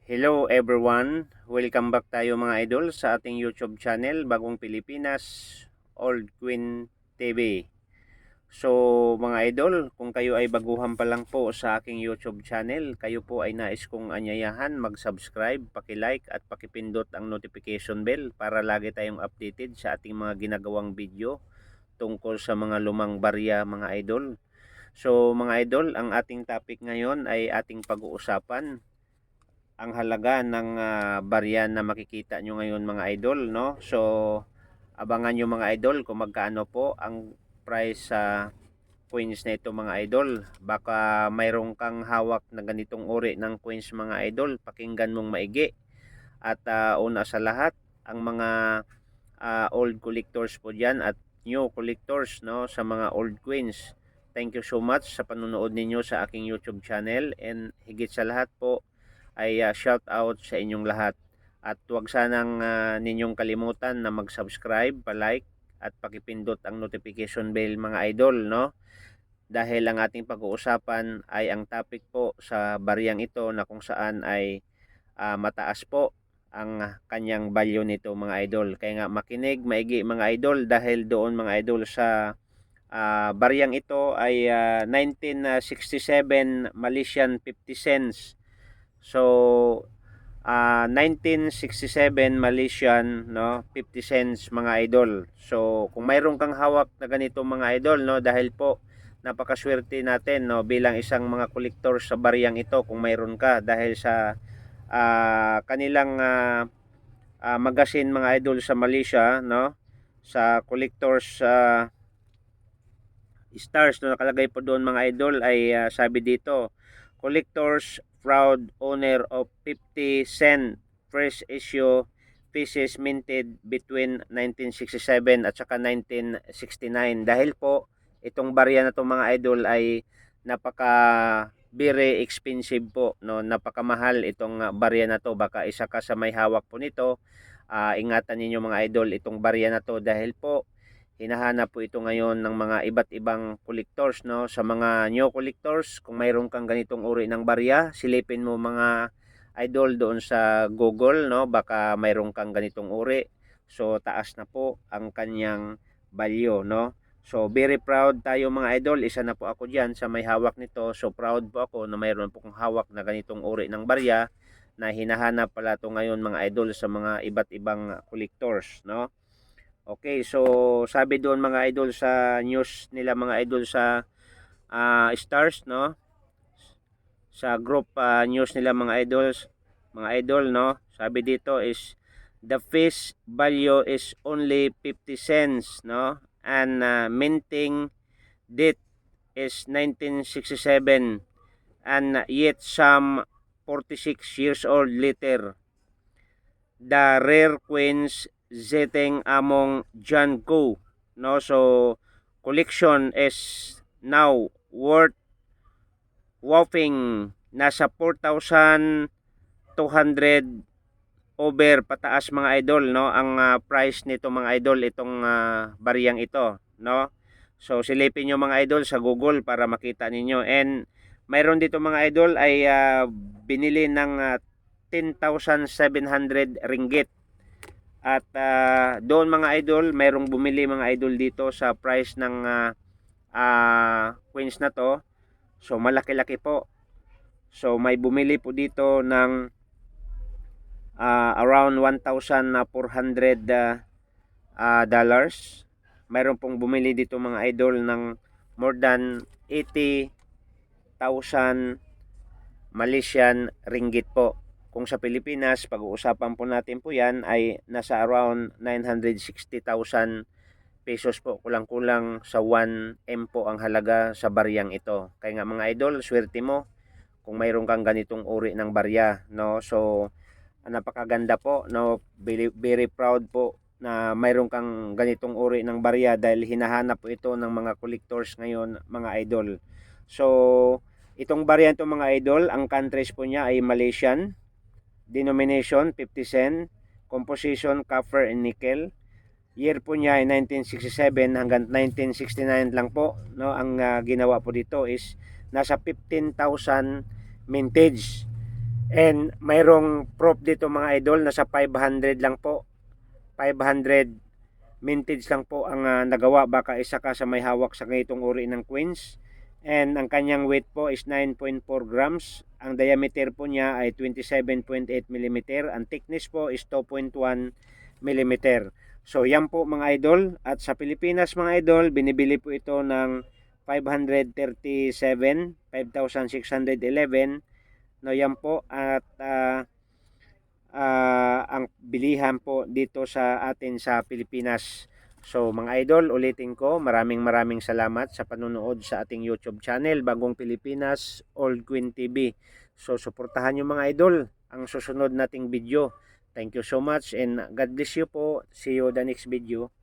Hello everyone, welcome back tayo mga idol sa ating YouTube channel, Bagong Pilipinas, Old Queen TV. So mga idol, kung kayo ay baguhan pa lang po sa aking YouTube channel, kayo po ay nais kong anyayahan mag-subscribe, paki-like at pakipindot ang notification bell para lagi tayong updated sa ating mga ginagawang video tungkol sa mga lumang barya mga idol. So mga idol, ang ating topic ngayon ay ating pag-uusapan ang halaga ng barya na makikita nyo ngayon mga idol, no? So abangan nyo mga idol kung magkano po ang price sa coins na ito mga idol. Baka mayroon kang hawak na ganitong uri ng coins mga idol, pakinggan mong maigi. At una sa lahat, ang mga old collectors po dyan at new collectors, no, sa mga old coins, thank you so much sa panonood ninyo sa aking YouTube channel, and higit sa lahat po ay shout out sa inyong lahat. At huwag sanang ninyong kalimutan na mag-subscribe, pa-like at pakipindot ang notification bell mga idol, no? Dahil ang ating pag-uusapan ay ang topic po sa bariyang ito na kung saan ay mataas po ang kanyang value nito mga idol. Kaya nga makinig maigi mga idol, dahil doon mga idol sa bariyang ito ay 1967 Malaysian 50 cents. So 1967 Malaysian, no, 50 cents mga idol. So kung mayroon kang hawak na ganito mga idol, no, dahil po napakaswerte natin, no, bilang isang mga collector sa bariyang ito kung mayroon ka, dahil sa kanilang magazine mga idol sa Malaysia, no, sa collectors stars na nakalagay po doon mga idol ay sabi dito, collectors proud owner of 50 cent first issue pieces minted between 1967 at saka 1969. Dahil po itong barya na to mga idol ay napaka very expensive po, no, napakamahal itong barya na to. Baka isa ka sa may hawak po nito, ingatan niyo mga idol itong barya na to, dahil po hinahanap po ito ngayon ng mga iba't ibang collectors, no? Sa mga new collectors, kung mayroon kang ganitong uri ng barya, silipin mo mga idol doon sa Google, no? Baka mayroon kang ganitong uri. So taas na po ang kanyang value, no? So very proud tayo mga idol, isa na po ako diyan sa may hawak nito. So proud po ako na mayroon po kong hawak na ganitong uri ng barya na hinahanap pala to ngayon mga idol sa mga iba't ibang collectors, no? Okay, so sabi doon mga idol sa news nila mga idol sa stars, no? Sa group news nila mga idol, no? Sabi dito is the fish value is only 50 cents, no? And minting date is 1967, and yet some 46 years old later the rare queens setting among John Go, no? So collection is now worth whopping nasa 4,200 over pataas mga idol, no, ang price nito mga idol, itong bariyang ito, no? So silipin nyo mga idol sa Google para makita ninyo. And mayroon dito mga idol ay binili ng 10,700 ringgit. At doon mga idol, mayroong bumili mga idol dito sa price ng coins na to. So malaki-laki po. So may bumili po dito ng around 1,400 dollars. Mayroon pong bumili dito mga idol ng more than 80,000 Malaysian ringgit po. Kung sa Pilipinas, pag-uusapan po natin po yan ay nasa around 960,000 pesos po, kulang-kulang sa 1M po ang halaga sa baryang ito. Kaya nga mga idol, swerte mo kung mayroon kang ganitong uri ng barya, no? So napakaganda po, no? Very, very proud po na mayroon kang ganitong uri ng barya, dahil hinahanap po ito ng mga collectors ngayon mga idol. So itong barya ito mga idol, ang countries po niya ay Malaysian, denomination 50 cent, composition copper and nickel. Year po niya ay 1967 hanggang 1969 lang po, no? Ang ginawa po dito is nasa 15,000 mintage. And mayroong prop dito mga idol, nasa 500 lang po. 500 mintage lang po ang nagawa. Baka isa ka sa may hawak sa ganitong uri ng queens. And ang kanyang weight po is 9.4 grams. Ang diameter po niya ay 27.8 mm. Ang thickness po is 2.1 mm. So yan po mga idol. At sa Pilipinas mga idol, binibili po ito ng 537, 5,611. No, yan po. At ang bilihan po dito sa atin sa Pilipinas. So mga idol, ulitin ko, maraming salamat sa panonood sa ating YouTube channel, Bagong Pilipinas, Old Queen TV. So suportahan nyo mga idol ang susunod nating video. Thank you so much and God bless you po. See you the next video.